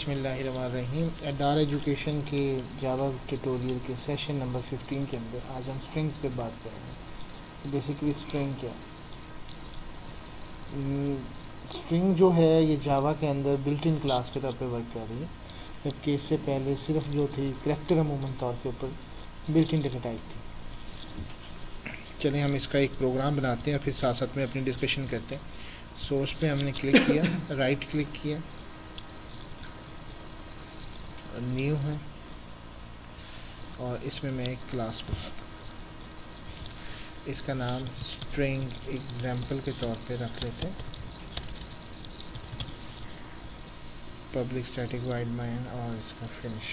बिस्मिल्लाहिर्रहमानिर्रहीम। एडार एजुकेशन के जावा ट्यूटोरियल के सेशन नंबर 15 के अंदर आज हम स्ट्रिंग पे बात करेंगे। बेसिकली स्ट्रिंग क्या है? स्ट्रिंग जो है ये जावा के अंदर बिल्ट इन क्लास के तौर पे वर्क कर रही है, जबकि इससे पहले सिर्फ जो थी करैक्टर अमूमन तौर के ऊपर बिल्ट इन डेटा टाइप थी। चलिए हम इसका एक प्रोग्राम बनाते हैं और फिर साथ साथ में अपनी डिस्कशन करते हैं। सोर्स पे हमने क्लिक किया, राइट क्लिक किया, न्यू है और इसमें मैं एक क्लास बनाता हूँ। इसका नाम स्ट्रिंग एग्जाम्पल के तौर पे रख लेते हैं। पब्लिक स्टैटिक वाइड मैन और इसका फिनिश।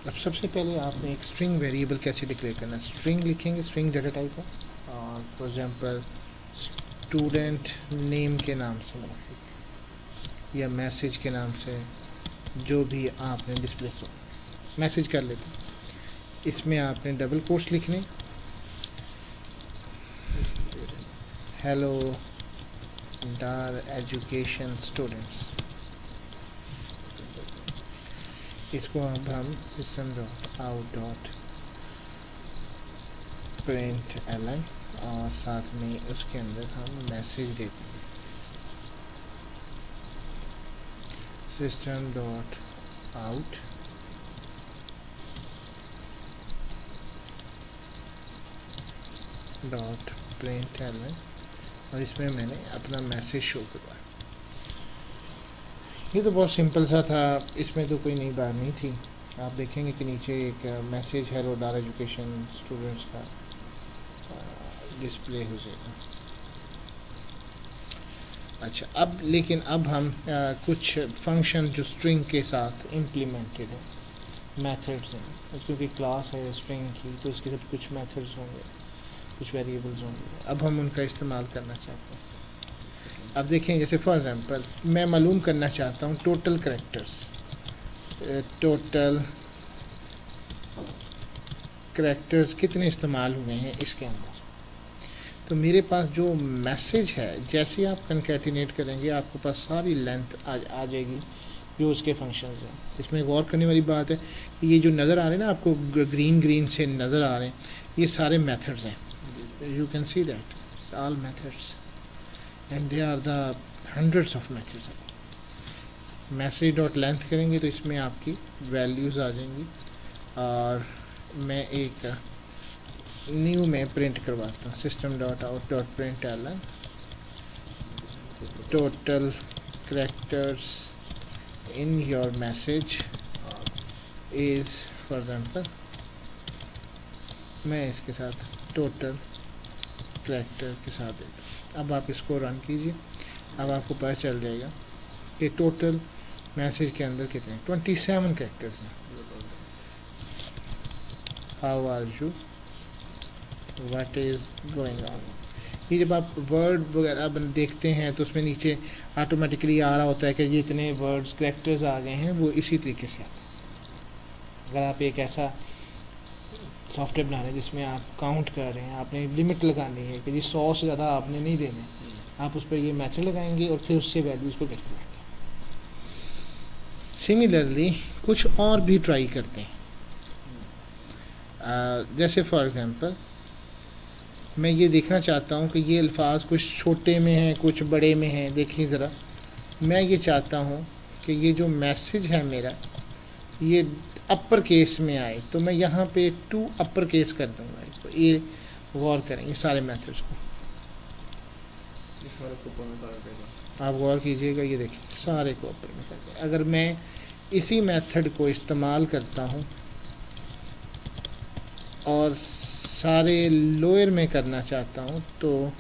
अब सबसे पहले आपने एक स्ट्रिंग वेरिएबल कैसे डिक्लेयर करना है। स्ट्रिंग लिखेंगे, स्ट्रिंग डेटा टाइप है और फॉर एग्जांपल स्टूडेंट नेम के नाम से या मैसेज के नाम से जो भी आपने डिस्प्ले मैसेज कर लेते। इसमें आपने डबल कोट्स लिखने, हेलो डार एजुकेशन स्टूडेंट्स। इसको अब हम system dot out dot println और साथ में उसके अंदर हम मैसेज देते हैं system dot out dot println और इसमें मैंने अपना मैसेज शो करवाया। ये तो बहुत सिंपल सा था, इसमें तो कोई नई बात नहीं थी। आप देखेंगे कि नीचे एक मैसेज हेलो डार एजुकेशन स्टूडेंट्स का डिस्प्ले हो जाएगा। अच्छा, अब लेकिन अब हम कुछ फंक्शन जो स्ट्रिंग के साथ इम्प्लीमेंटेड है, मेथड्स हैं, क्योंकि क्लास है स्ट्रिंग की तो इसके साथ कुछ मेथड्स होंगे, कुछ वेरिएबल्स होंगे। अब हम उनका इस्तेमाल करना चाहते हैं। अब देखें, जैसे फॉर एग्जांपल मैं मालूम करना चाहता हूँ टोटल करैक्टर्स कितने इस्तेमाल हुए हैं इसके अंदर। तो मेरे पास जो मैसेज है, जैसे आप कंकैटिनेट करेंगे आपके पास सारी लेंथ आ जाएगी जो उसके फंक्शंस हैं। इसमें गौर करने वाली बात है कि ये जो नज़र आ रहे हैं ना आपको, ग्रीन से नज़र आ रहे हैं, ये सारे मेथड्स हैं। You can see that all methods and they are the hundreds of methods. Message dot length करेंगे तो इसमें आपकी वैल्यूज़ आ जाएंगी और मैं एक न्यू में प्रिंट करवाता हूँ system dot out dot println total characters in your message is, for example मैं इसके साथ टोटल करैक्टर के साथ देता हूँ। अब आप इसको रन कीजिए, अब आपको पता चल जाएगा कि टोटल मैसेज के अंदर कितने 27 करैक्टर्स हैं। How are you, what is going on. ये जब आप वर्ड वगैरह देखते हैं तो उसमें नीचे ऑटोमेटिकली आ रहा होता है कि ये इतने वर्ड्स करैक्टर्स आ गए हैं, वो इसी तरीके से आते हैं। अगर आप एक ऐसा सॉफ्टवेयर बना रहे हैं जिसमें आप काउंट कर रहे हैं, आपने लिमिट लगानी है कि जी 100 से ज़्यादा आपने नहीं देने, आप उस पर ये मैथड लगाएंगे और फिर उससे वैल्यूज़ को गेट करेंगे। सिमिलरली कुछ और भी ट्राई करते हैं। जैसे फॉर एग्जांपल मैं ये देखना चाहता हूँ कि ये अल्फाज कुछ छोटे में हैं कुछ बड़े में हैं। देखिए ज़रा, मैं ये चाहता हूँ कि ये जो मैसेज है मेरा ये अपर केस में आए, तो मैं यहाँ पे 2 अपर केस कर दूँगा इसको। ये गौर करें, ये सारे मैथड्स को आप गौर कीजिएगा, ये देखिए सारे को अपर में कर दें। अगर मैं इसी मेथड को इस्तेमाल करता हूँ और सारे लोअर में करना चाहता हूँ तो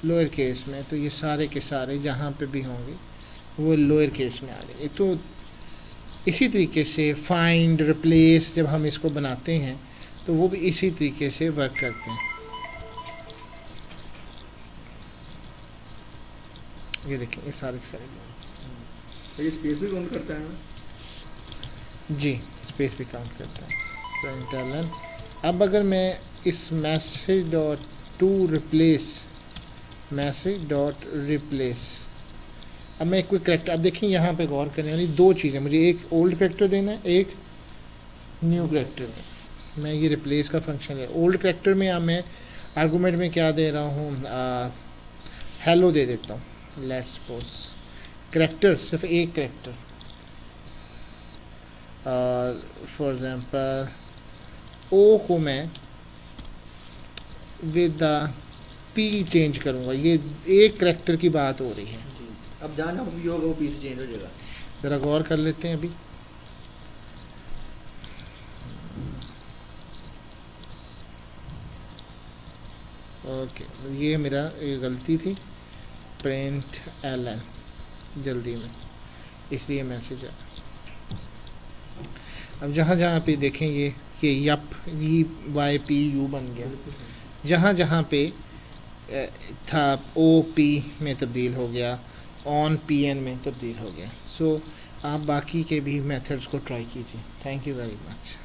लोअर केस में, तो ये सारे के सारे जहाँ पे भी होंगे वो लोअर केस में आ जाएंगे। तो इसी तरीके से फाइंड रिप्लेस जब हम इसको बनाते हैं तो वो भी इसी तरीके से वर्क करते हैं। ये देखिए ये सारे के सारे ये स्पेस भी काउंट करता है ना? जी, स्पेस भी काउंट करता है। प्रिंट एलन अब अगर मैं इस message dot to replace message dot replace. अब मैं कोई करेक्टर, अब देखिए यहाँ पे गौर करने वाली दो चीज़ें, मुझे एक ओल्ड करेक्टर देना है, एक न्यू करेक्टर। मैं ये रिप्लेस का फंक्शन है। ओल्ड करेक्टर में अब मैं आर्गूमेंट में क्या दे रहा हूँ, हेलो दे देता हूँ। लेट्स सपोज करेक्टर सिर्फ एक करेक्टर, और फॉर एग्जांपल ओ को मैं विद द पी चेंज करूँगा। ये एक करेक्टर की बात हो रही है। जी, अब जहाँ भी होगा वो पी से चेंज हो जाएगा। ज़रा गौर कर लेते हैं अभी। ओके, ये मेरा ये गलती थी, प्रिंट एलन जल्दी में, इसलिए मैसेज आया। अब जहाँ जहाँ पे देखें ये यप वाई पी यू बन गया। जहाँ जहाँ पे था ओ पी में तब्दील हो गया, ऑन पी एन में तब्दील हो गया। सो आप बाकी के भी मेथड्स को ट्राई कीजिए। Thank you very much.